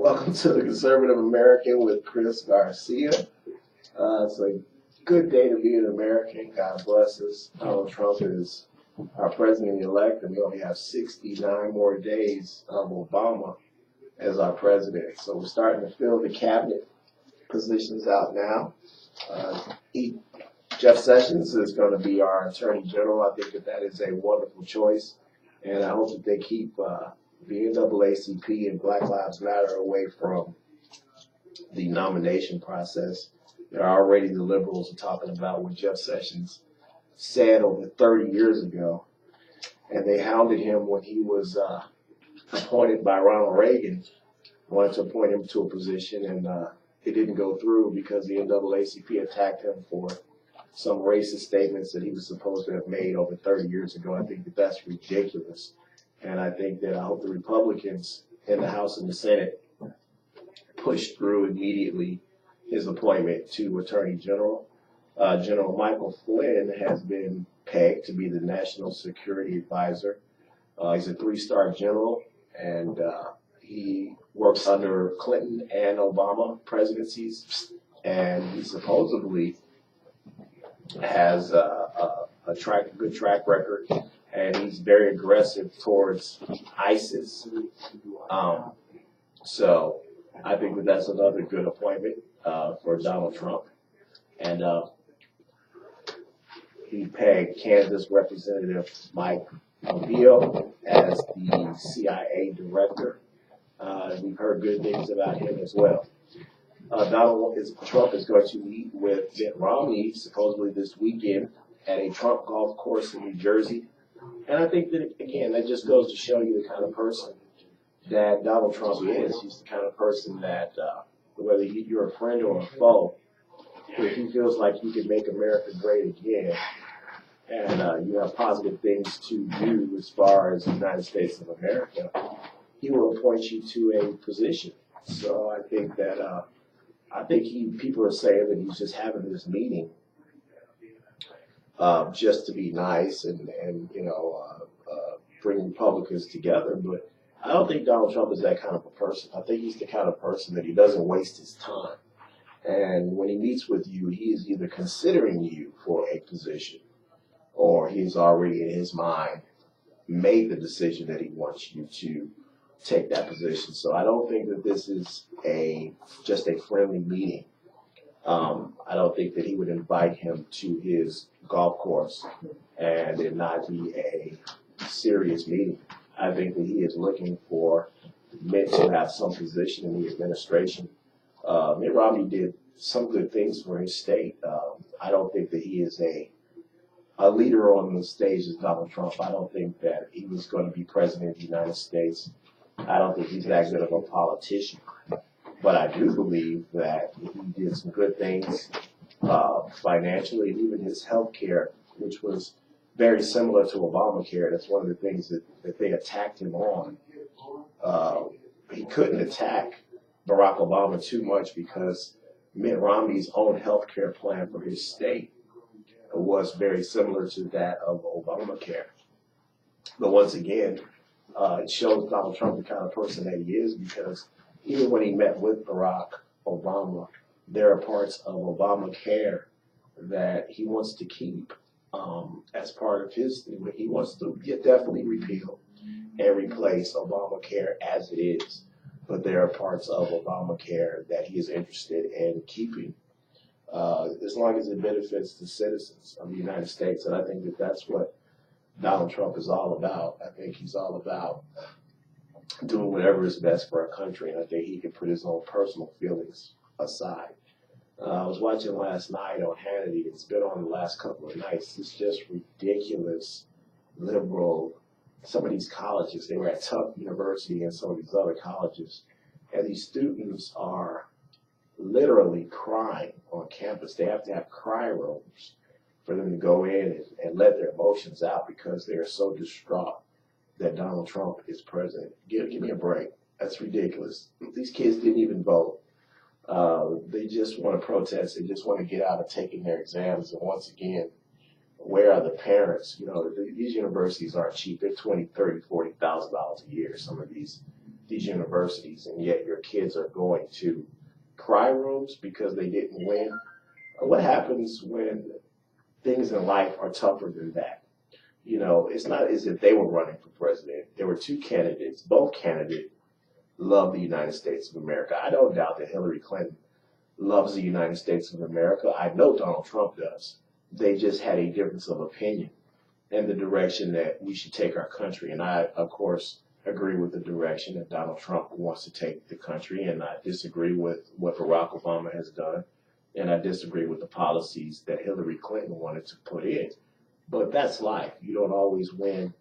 Welcome to the Conservative American with Chris Garcia. It's a good day to be an American. God bless us. Donald Trump is our president-elect, and we only have 69 more days of Obama as our president. So we're starting to fill the cabinet positions out now. Jeff Sessions is going to be our Attorney General. I think that is a wonderful choice, and I hope that they keep the NAACP and Black Lives Matter away from the nomination process. There are already the liberals are talking about what Jeff Sessions said over 30 years ago, and they hounded him when he was appointed by Ronald Reagan, wanted to appoint him to a position, and it didn't go through because the NAACP attacked him for some racist statements that he was supposed to have made over 30 years ago. I think that that's ridiculous. And I think that I hope the Republicans in the House and the Senate push through immediately his appointment to Attorney General. General Michael Flynn has been pegged to be the National Security Advisor. He's a three-star general, and he works under Clinton and Obama presidencies, and he supposedly has a good track record, and he's very aggressive towards ISIS. So I think that that's another good appointment for Donald Trump. And he pegged Kansas Representative Mike Pompeo as the CIA director. We've heard good things about him as well. Trump is going to meet with Mitt Romney supposedly this weekend at a Trump golf course in New Jersey. And I think that, again, that just goes to show you the kind of person that Donald Trump is. He's the kind of person that, whether you're a friend or a foe, if he feels like he can make America great again, and you have positive things to do as far as the United States of America, he will appoint you to a position. So I think that people are saying that he's just having this meeting just to be nice and bring Republicans together. But I don't think Donald Trump is that kind of a person. I think he's the kind of person that he doesn't waste his time. And when he meets with you, he is either considering you for a position, or he's already in his mind made the decision that he wants you to take that position. So I don't think that this is just a friendly meeting. I don't think that he would invite him to his golf course and it not be a serious meeting. I think that he is looking for Mitt to have some position in the administration. Mitt Romney did some good things for his state. I don't think that he is a leader on the stage as Donald Trump. I don't think that he was going to be president of the United States. I don't think he's that good of a politician. But I do believe that he did some good things financially, and even his health care, which was very similar to Obamacare. That's one of the things that they attacked him on. He couldn't attack Barack Obama too much because Mitt Romney's own health care plan for his state was very similar to that of Obamacare. But once again, it shows Donald Trump the kind of person that he is, because even when he met with Barack Obama, there are parts of Obamacare that he wants to keep as part of his thing. He wants to definitely repeal and replace Obamacare as it is. But there are parts of Obamacare that he is interested in keeping as long as it benefits the citizens of the United States. And I think that that's what Donald Trump is all about. I think he's all about doing whatever is best for our country, and I think he can put his own personal feelings aside. I was watching last night on Hannity. It's been on the last couple of nights. It's just ridiculous, liberal. Some of these colleges, they were at Tufts University and some of these other colleges, and these students are literally crying on campus. They have to have cry rooms for them to go in and let their emotions out because they are so distraught that Donald Trump is president. Give me a break. That's ridiculous. These kids didn't even vote. They just want to protest. They just want to get out of taking their exams. And once again, where are the parents? These universities aren't cheap. They're $20,000, $30,000, $40,000 a year. Some of these these universities, and yet your kids are going to cry rooms because they didn't win. What happens when things in life are tougher than that? You know, it's not as if they were running for president. There were two candidates. Both candidates love the United States of America. I don't doubt that Hillary Clinton loves the United States of America. I know Donald Trump does. They just had a difference of opinion in the direction that we should take our country. And I, of course, agree with the direction that Donald Trump wants to take the country, and I disagree with what Barack Obama has done, and I disagree with the policies that Hillary Clinton wanted to put in. But that's life. You don't always win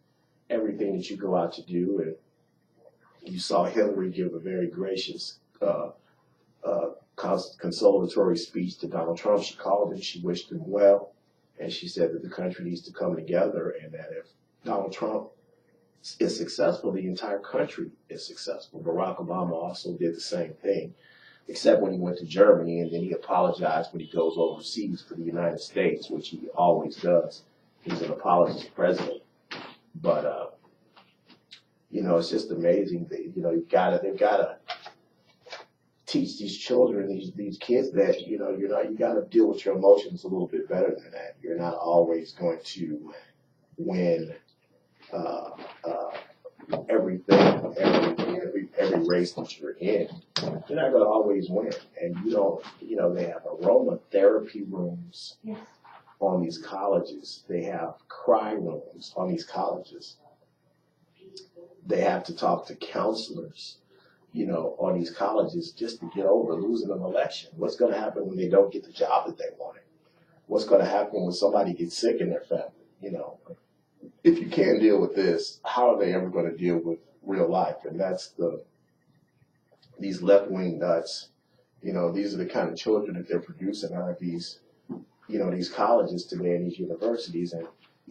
everything that you go out to do, and you saw Hillary give a very gracious consolatory speech to Donald Trump. She called him, she wished him well, and she said that the country needs to come together, and that if Donald Trump is successful, the entire country is successful. Barack Obama also did the same thing, except when he went to Germany, and then he apologized when he goes overseas for the United States, which he always does. He's an apologist president. But, you know, it's just amazing that, you know, they've got to teach these children, these kids that, you know, you got to deal with your emotions a little bit better than that. You're not always going to win everything, every race that you're in. You're not going to always win. And you don't, you know, they have aromatherapy rooms on these colleges. They have cry rooms on these colleges. They have to talk to counselors, you know, on these colleges just to get over losing an election. What's going to happen when they don't get the job that they wanted? What's going to happen when somebody gets sick in their family? You know, if you can't deal with this, how are they ever going to deal with real life? And that's these left-wing nuts. You know, these are the kind of children that they're producing out of these, you know, these colleges today and these universities. And,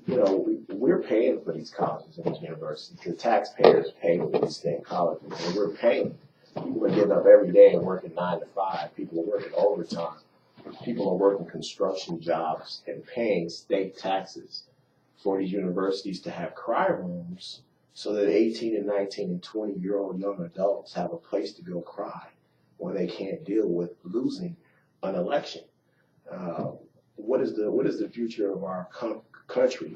you know, we're paying for these colleges and these universities. The taxpayers pay for these state colleges, and we're paying. People are getting up every day and working 9 to 5. People are working overtime. People are working construction jobs and paying state taxes for these universities to have cry rooms so that 18 and 19 and 20-year-old young adults have a place to go cry when they can't deal with losing an election. What is the future of our country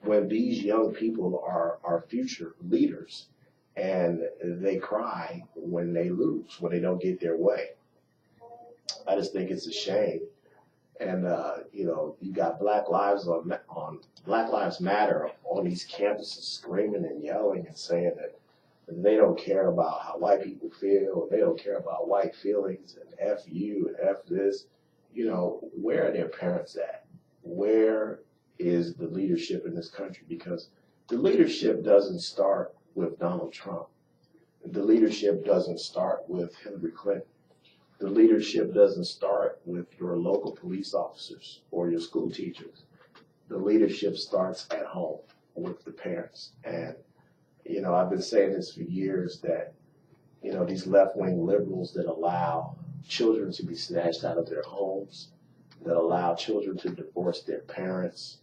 when these young people are our future leaders and they cry when they lose, when they don't get their way? I just think it's a shame. And you know, you got Black Lives Matter on these campuses screaming and yelling and saying that they don't care about how white people feel, they don't care about white feelings, and F you and F this. You know, where are their parents at? Where is the leadership in this country? Because the leadership doesn't start with Donald Trump. The leadership doesn't start with Hillary Clinton. The leadership doesn't start with your local police officers or your school teachers. The leadership starts at home with the parents. And, you know, I've been saying this for years that, you know, these left-wing liberals that allow children to be snatched out of their homes, that allow children to divorce their parents,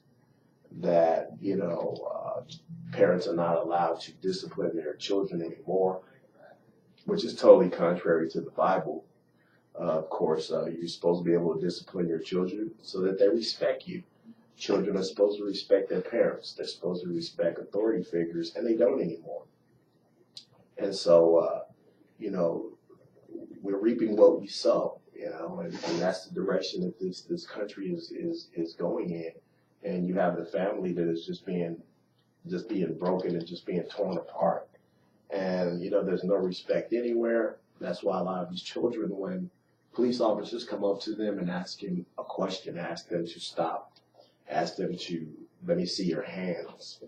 that, you know, parents are not allowed to discipline their children anymore, which is totally contrary to the Bible. Of course, you're supposed to be able to discipline your children so that they respect you. Children are supposed to respect their parents. They're supposed to respect authority figures, and they don't anymore. And so, you know, we're reaping what we sow, you know, and that's the direction that this country is going in. And you have the family that is just being broken and just being torn apart. And, you know, there's no respect anywhere. That's why a lot of these children, when police officers come up to them and ask him a question, ask them to stop, ask them to, let me see your hands,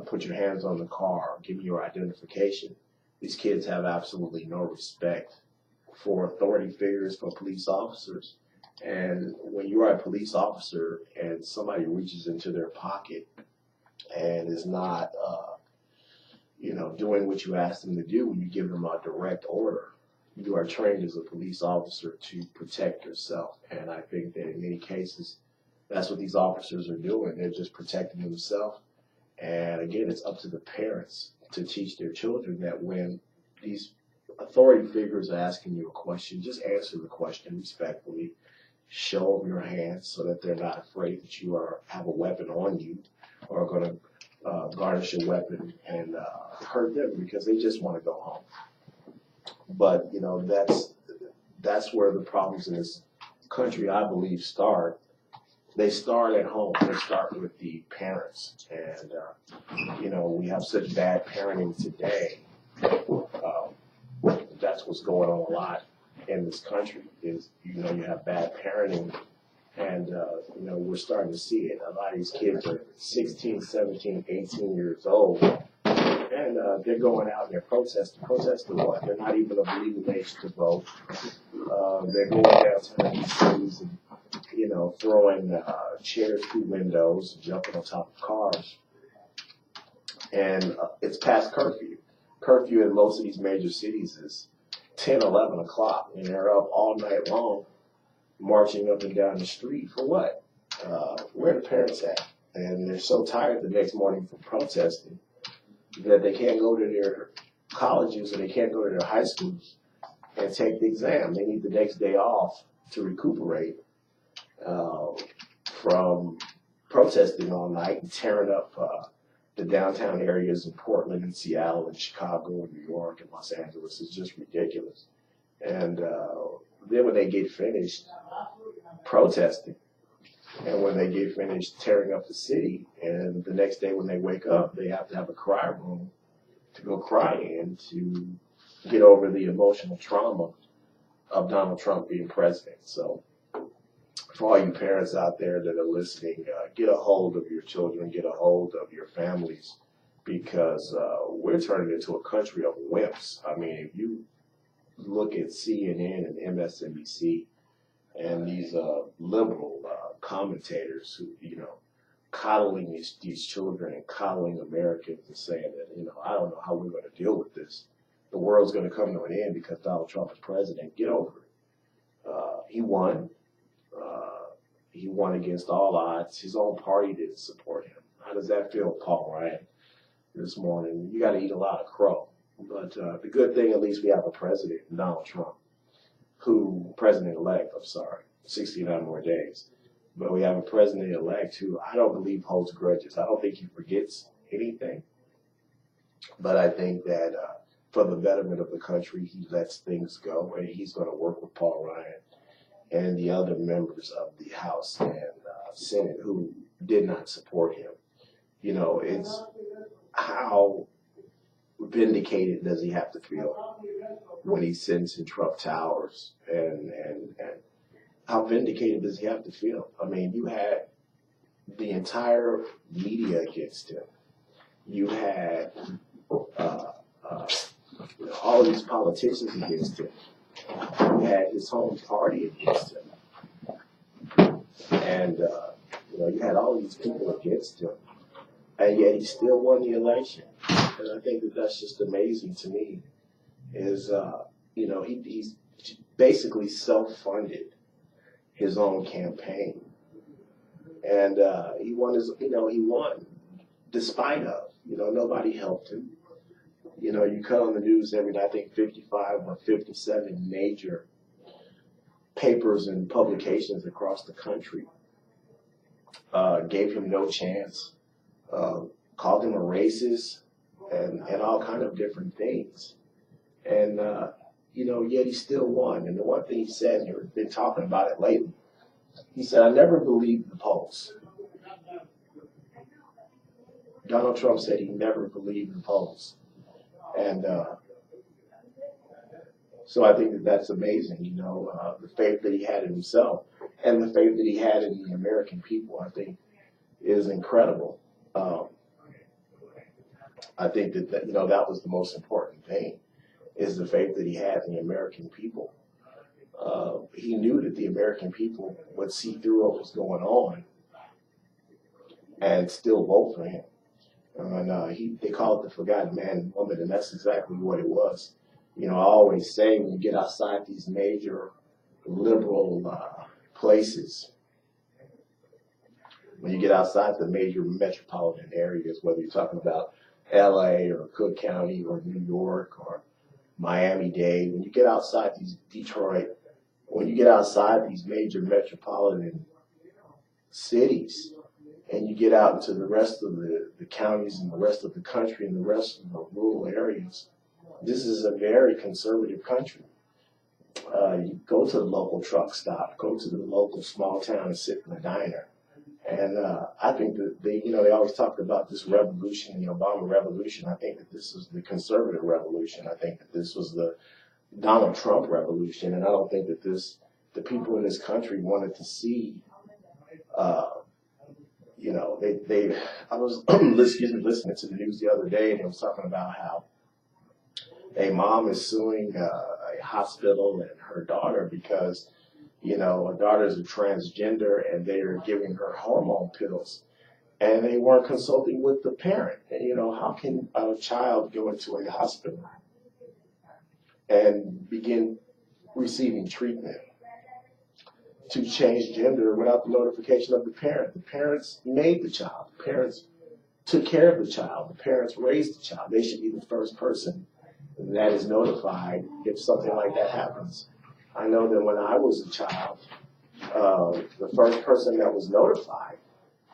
put your hands on the car, give me your identification. These kids have absolutely no respect for authority figures, for police officers. And when you are a police officer and somebody reaches into their pocket and is not, you know, doing what you ask them to do, when you give them a direct order, you are trained as a police officer to protect yourself. And I think that in many cases, that's what these officers are doing. They're just protecting themselves. And again, it's up to the parents to teach their children that when these authority figures are asking you a question, just answer the question respectfully. Show them your hands so that they're not afraid that you have a weapon on you or are going to garnish a weapon and hurt them because they just want to go home. But that's where the problems in this country, I believe, start. They start at home. They start with the parents, and we have such bad parenting today. That's what's going on a lot in this country. Is you have bad parenting, and we're starting to see it. A lot of these kids are 16, 17, 18 years old, and they're going out and they're protesting. Protesting what? They're not even of legal age to vote. They're going downtown these cities and throwing chairs through windows, jumping on top of cars. And it's past curfew. Curfew in most of these major cities is 10, 11 o'clock, and they're up all night long, marching up and down the street for what? Where are the parents at? And they're so tired the next morning from protesting that they can't go to their colleges or they can't go to their high schools and take the exam. They need the next day off to recuperate from protesting all night and tearing up the downtown areas in Portland and Seattle and Chicago and New York and Los Angeles. Is just ridiculous. And then when they get finished protesting, and when they get finished tearing up the city, and the next day when they wake up, they have to have a cry room to go cry in to get over the emotional trauma of Donald Trump being president. So for all you parents out there that are listening, get a hold of your children, get a hold of your families, because we're turning into a country of wimps. I mean, if you look at CNN and MSNBC and these liberal commentators who, coddling these children and coddling Americans and saying that, I don't know how we're going to deal with this. The world's going to come to an end because Donald Trump is president. Get over it. He won. He won against all odds. His own party didn't support him. How does that feel, Paul Ryan, this morning? You got to eat a lot of crow. But the good thing, at least we have a president, Donald Trump, president-elect, 69 more days. But we have a president-elect who I don't believe holds grudges. I don't think he forgets anything. But I think that for the betterment of the country, he lets things go, and he's going to work with Paul Ryan and the other members of the House and Senate who did not support him. It's how vindicated does he have to feel when he sits in Trump Towers, and how vindicated does he have to feel? I mean, you had the entire media against him. You had all these politicians against him. You had his home party against him. And, you had all these people against him. And yet he still won the election. And I think that that's just amazing to me, is, he's basically self-funded his own campaign. And he won he won despite of, nobody helped him. You cut on the news every day, I think 55 or 57 major papers and publications across the country gave him no chance, called him a racist, and all kind of different things. And, yet he still won. And the one thing he said, and we've been talking about it lately, he said, I never believed the polls. Donald Trump said he never believed the polls. And so I think that that's amazing, the faith that he had in himself and the faith that he had in the American people, I think, is incredible. I think that that was the most important thing, is the faith that he had in the American people. He knew that the American people would see through what was going on and still vote for him. And they call it the forgotten man and woman, and that's exactly what it was. I always say when you get outside these major liberal places, when you get outside the major metropolitan areas, whether you're talking about LA or Cook County or New York or Miami-Dade, when you get outside these Detroit, when you get outside these major metropolitan cities, and you get out into the rest of the counties and the rest of the country and the rest of the rural areas, this is a very conservative country. You go to the local truck stop, go to the local small town and sit in a diner. And I think that they always talked about this revolution, the Obama revolution. I think that this was the conservative revolution. I think that this was the Donald Trump revolution. And I don't think that the people in this country wanted to see, I was listening to the news the other day, and it was talking about how a mom is suing a hospital and her daughter because, her daughter is a transgender and they're giving her hormone pills. And they weren't consulting with the parent. And, how can a child go into a hospital and begin receiving treatment to change gender without the notification of the parent? The parents made the child. The parents took care of the child. The parents raised the child. They should be the first person that is notified if something like that happens. I know that when I was a child, the first person that was notified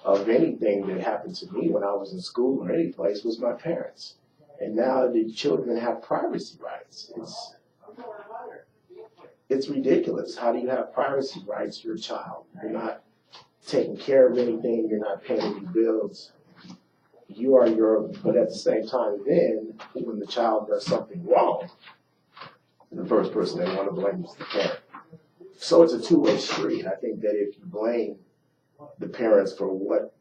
of anything that happened to me when I was in school or any place was my parents. And now the children have privacy rights. It's ridiculous. How do you have privacy rights for your child? You're not taking care of anything. You're not paying any bills. You are but at the same time, then when the child does something wrong, the first person they want to blame is the parent. So it's a two-way street. I think that if you blame the parents for what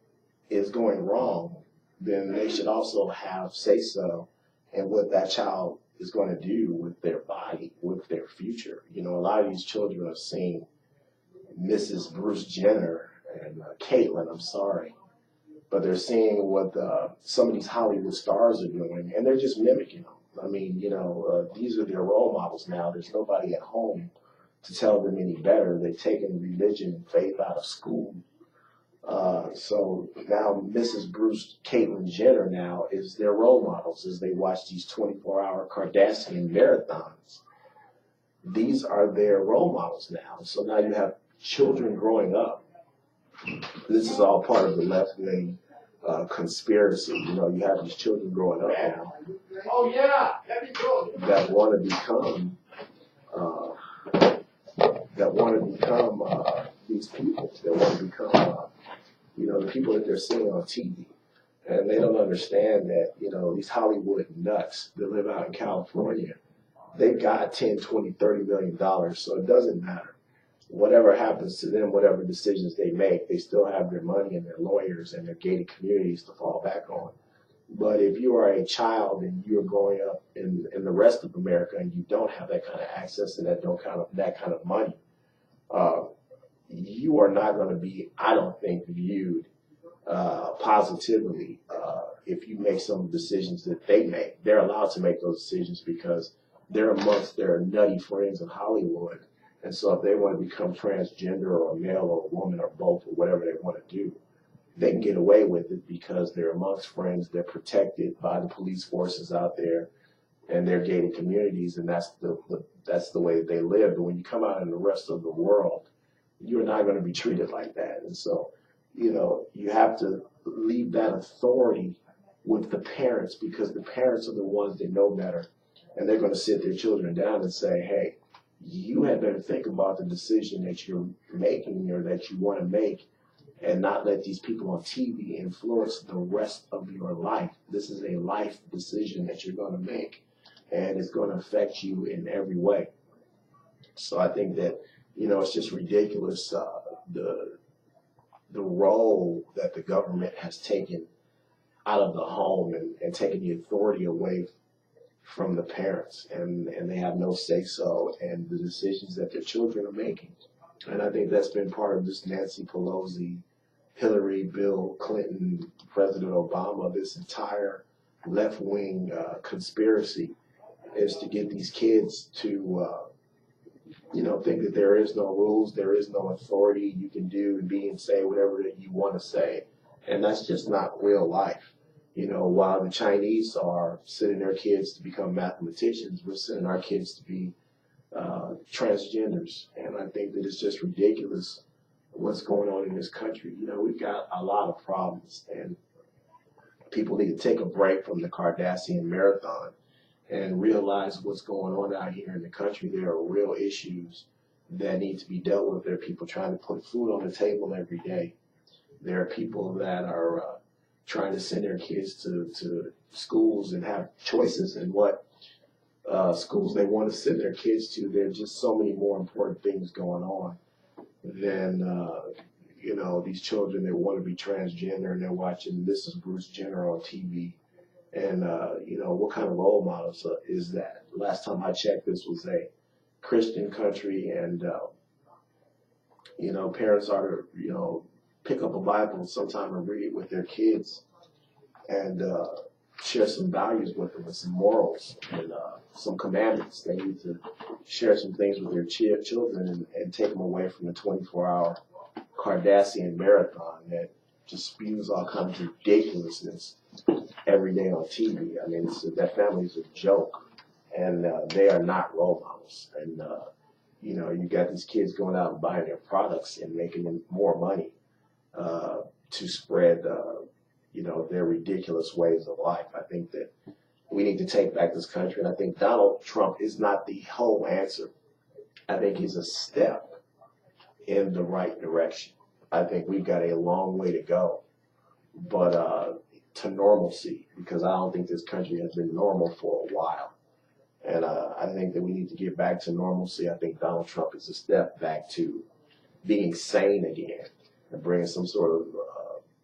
is going wrong, then they should also have say-so in what that child is going to do with their body, with their future. A lot of these children have seen Mrs. Bruce Jenner and Caitlyn, I'm sorry, but they're seeing what some of these Hollywood stars are doing, and they're just mimicking them. I mean, these are their role models now. There's nobody at home to tell them any better. They've taken religion and faith out of school. So now Mrs. Bruce Caitlyn Jenner now is their role models as they watch these 24-hour Kardashian marathons. These are their role models now. So now you have children growing up. This is all part of the left-wing conspiracy. You have these children growing up now that want to become these people. That want to become the people that they're seeing on TV. And they don't understand that, these Hollywood nuts that live out in California, they've got 10, 20, $30 million, so it doesn't matter. Whatever happens to them, whatever decisions they make, they still have their money and their lawyers and their gated communities to fall back on. But if you are a child and you're growing up in the rest of America and you don't have that kind of access to that kind of money, you are not going to be, I don't think, viewed positively if you make some decisions that they make. They're allowed to make those decisions because they're amongst their nutty friends in Hollywood. And so if they want to become transgender or a male or a woman or both or whatever they want to do, they can get away with it because they're amongst friends. They're protected by the police forces out there and their gated communities, and that's the way they live. But when you come out in the rest of the world, you're not going to be treated like that. And so, you have to leave that authority with the parents because the parents are the ones that know better. And they're going to sit their children down and say, hey, you had better think about the decision that you're making or that you want to make and not let these people on TV influence the rest of your life. This is a life decision that you're going to make, and it's going to affect you in every way. So I think that, it's just ridiculous, the role that the government has taken out of the home and taken the authority away from the parents, and they have no say-so in the decisions that their children are making. And I think that's been part of this Nancy Pelosi, Hillary, Bill Clinton, President Obama, this entire left-wing conspiracy is to get these kids to, think that there is no rules, there is no authority. You can do and be and say whatever that you want to say. And that's just not real life. You know, while the Chinese are sending their kids to become mathematicians, we're sending our kids to be transgenders. And I think that it's just ridiculous what's going on in this country. You know, we've got a lot of problems, and people need to take a break from the Kardashian marathon and realize what's going on out here in the country. There are real issues that need to be dealt with. There are people trying to put food on the table every day. There are people that are trying to send their kids to schools and have choices in what schools they want to send their kids to. There are just so many more important things going on than, you know, these children that want to be transgender and they're watching Mrs. Bruce Jenner on TV. And, you know, what kind of role models is that? Last time I checked, this was a Christian country, and, you know, parents are to, you know, pick up a Bible sometime and read it with their kids and share some values with them and some morals and some commandments. They need to share some things with their children and take them away from the 24-hour Kardashian marathon that just spews all kinds of ridiculousness every day on TV. I mean, that family is a joke, and they are not role models. And, you know, you got these kids going out and buying their products and making them more money to spread, you know, their ridiculous ways of life. I think that we need to take back this country, and I think Donald Trump is not the whole answer. I think he's a step in the right direction. I think we've got a long way to go, but to normalcy, because I don't think this country has been normal for a while. And I think that we need to get back to normalcy. I think Donald Trump is a step back to being sane again and bringing some sort of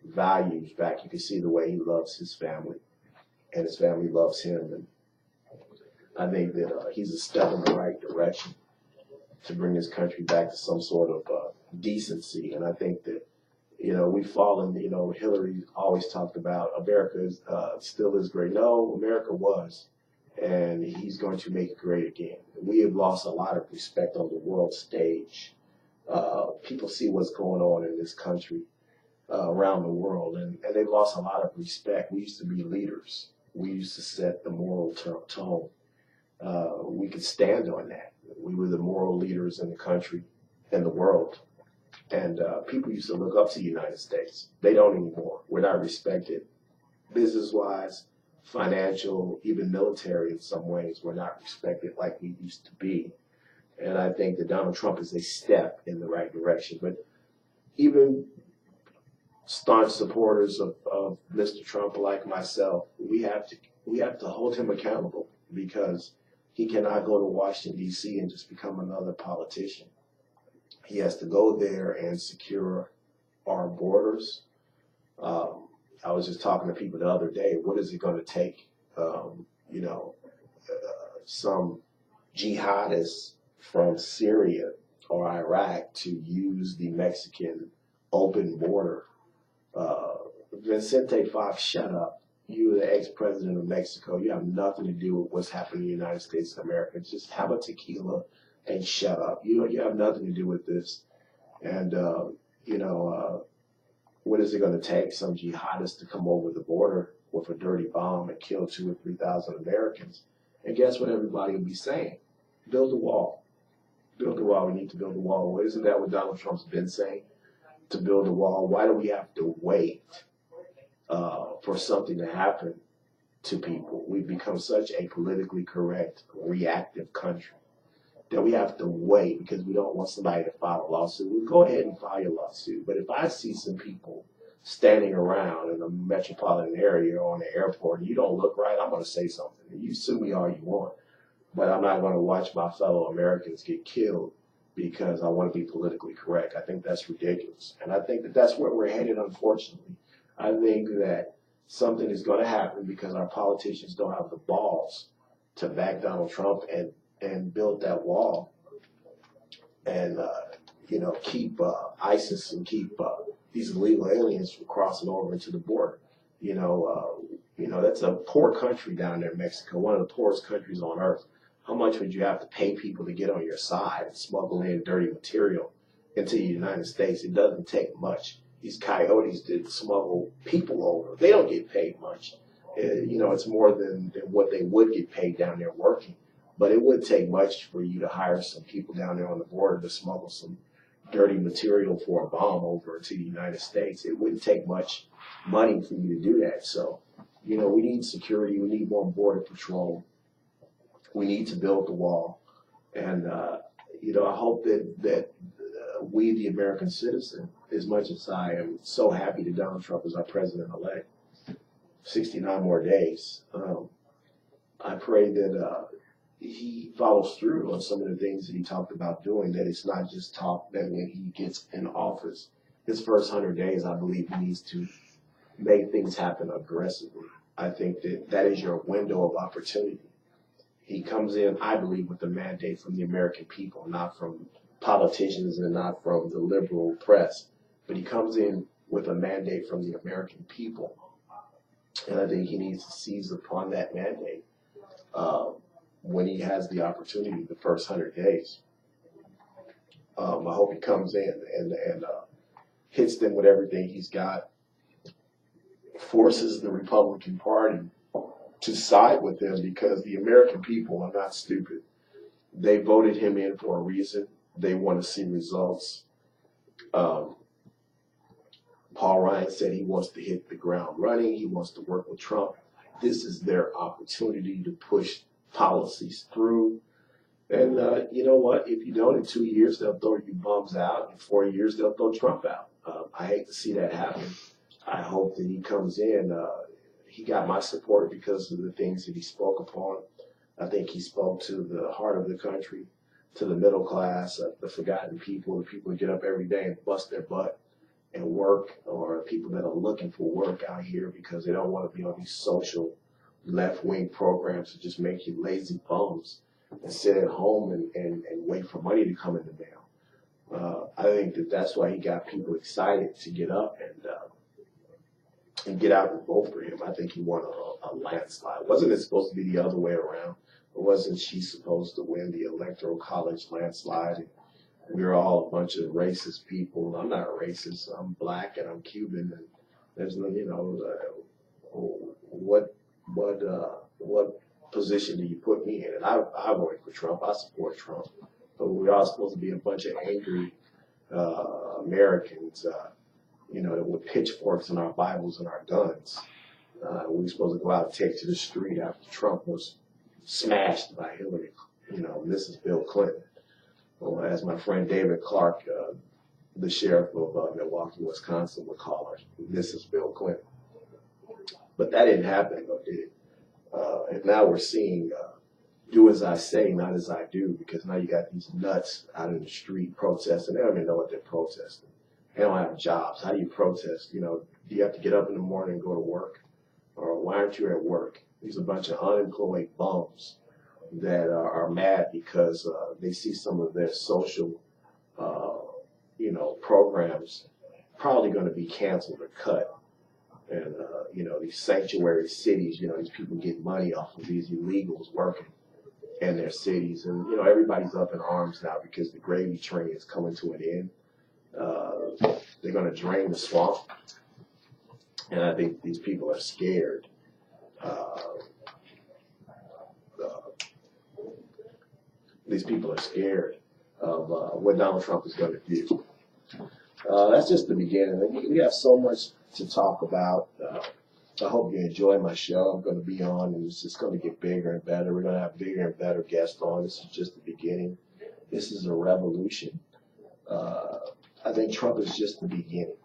values back. You can see the way he loves his family, and his family loves him. And I think that he's a step in the right direction to bring this country back to some sort of decency. And I think that, you know, we've fallen, you know, Hillary always talked about America still is great. No, America was, and he's going to make it great again. We have lost a lot of respect on the world stage. People see what's going on in this country around the world, and they've lost a lot of respect. We used to be leaders. We used to set the moral tone. We could stand on that. We were the moral leaders in the country and the world. And people used to look up to the United States. They don't anymore. We're not respected business-wise, financial, even military in some ways. We're not respected like we used to be. And I think that Donald Trump is a step in the right direction. But even staunch supporters of Mr. Trump, like myself, we have to hold him accountable, because he cannot go to Washington, D.C. and just become another politician. He has to go there and secure our borders. I was just talking to people the other day. What is it going to take? You know, some jihadists from Syria or Iraq to use the Mexican open border. Vicente Fox, shut up. You're the ex-president of Mexico. You have nothing to do with what's happening in the United States of America. Just have a tequila and shut up. You have nothing to do with this. And, you know, what is it going to take? Some jihadists to come over the border with a dirty bomb and kill 2,000 or 3,000 Americans. And guess what everybody will be saying? Build a wall. Build a wall. We need to build a wall. Well, isn't that what Donald Trump's been saying? To build a wall. Why do we have to wait for something to happen to people? We've become such a politically correct, reactive country that we have to wait because we don't want somebody to file a lawsuit. We'll go ahead and file a lawsuit. But if I see some people standing around in a metropolitan area or on the airport and you don't look right, I'm going to say something. You sue me all you want. But I'm not going to watch my fellow Americans get killed because I want to be politically correct. I think that's ridiculous. And I think that that's where we're headed, unfortunately. I think that something is going to happen because our politicians don't have the balls to back Donald Trump and build that wall and, you know, keep ISIS and keep these illegal aliens from crossing over into the border. You know, that's a poor country down there in Mexico, one of the poorest countries on earth. How much would you have to pay people to get on your side and smuggle in dirty material into the United States? It doesn't take much. these coyotes that smuggle people over. They don't get paid much. It's more than what they would get paid down there working. But it would take much for you to hire some people down there on the border to smuggle some dirty material for a bomb over to the United States. It wouldn't take much money for you to do that. So, we need security. We need more border patrol. We need to build the wall. And, I hope that we, the American citizen, as much as I am so happy that Donald Trump is our president-elect, 69 more days, I pray that he follows through on some of the things that he talked about doing, that it's not just talk, that when he gets in office, his first 100 days, I believe he needs to make things happen aggressively. I think that is your window of opportunity. He comes in, I believe, with a mandate from the American people, not from politicians and not from the liberal press, but he comes in with a mandate from the American people. And I think he needs to seize upon that mandate when he has the opportunity the first 100 days. I hope he comes in and hits them with everything he's got, forces the Republican Party to side with them, because the American people are not stupid. They voted him in for a reason. They want to see results. Paul Ryan said he wants to hit the ground running. He wants to work with Trump. This is their opportunity to push policies through. And you know what? If you don't, in 2 years, they'll throw you bums out. In 4 years, they'll throw Trump out. I hate to see that happen. I hope that he comes in. He got my support because of the things that he spoke upon. I think he spoke to the heart of the country, to the middle class, the forgotten people, the people who get up every day and bust their butt and work, or people that are looking for work out here because they don't want to be on these social left-wing programs that just make you lazy bums and sit at home and wait for money to come in the mail. I think that's why he got people excited to get up and get out and vote for him. I think he won a landslide. Wasn't it supposed to be the other way around? Or wasn't she supposed to win the Electoral College landslide? And we were all a bunch of racist people. I'm not racist. I'm black and I'm Cuban. And there's no, what position do you put me in? And I voted for Trump. I support Trump. But we're all supposed to be a bunch of angry Americans, with pitchforks and our Bibles and our guns. We were supposed to go out and take to the street after Trump was smashed by Hillary, Mrs. Bill Clinton. Or as my friend David Clark, the sheriff of Milwaukee, Wisconsin, would call her, Mrs. Bill Clinton. But that didn't happen, though, did it? And now we're seeing do as I say, not as I do, because now you got these nuts out in the street protesting. They don't even know what they're protesting. They don't have jobs. How do you protest? Do you have to get up in the morning and go to work? Or why aren't you at work? These are a bunch of unemployed bums that are mad because they see some of their social, programs probably going to be canceled or cut. And, these sanctuary cities, these people get money off of these illegals working in their cities. And, everybody's up in arms now because the gravy train is coming to an end. They're going to drain the swamp. And I think these people are scared. These people are scared of what Donald Trump is going to do. That's just the beginning. We have so much to talk about. I hope you enjoy my show. I'm going to be on, and it's just going to get bigger and better. We're going to have bigger and better guests on. This is just the beginning. This is a revolution. I think Trump is just the beginning.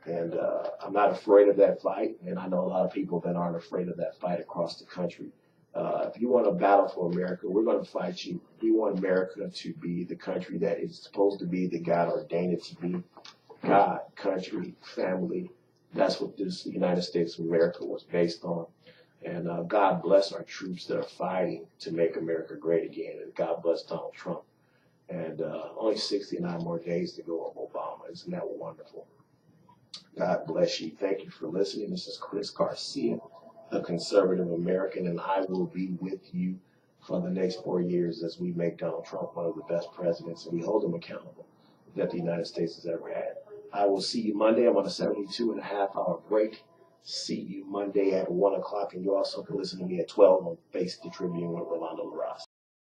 And I'm not afraid of that fight, and I know a lot of people that aren't afraid of that fight across the country. If you want to battle for America, we're going to fight you. We want America to be the country that is supposed to be, that God ordained it to be. God, country, family. That's what this United States of America was based on. And God bless our troops that are fighting to make America great again. And God bless Donald Trump. And only 69 more days to go of Obama. Isn't that wonderful? God bless you. Thank you for listening. This is Chris Garcia, a conservative American, and I will be with you for the next 4 years as we make Donald Trump one of the best presidents, and we hold him accountable that the United States has ever had. I will see you Monday. I'm on a 72.5 hour break. See you Monday at 1 o'clock, and you also can listen to me at 12 on Face the Tribune with Rolando Loretta.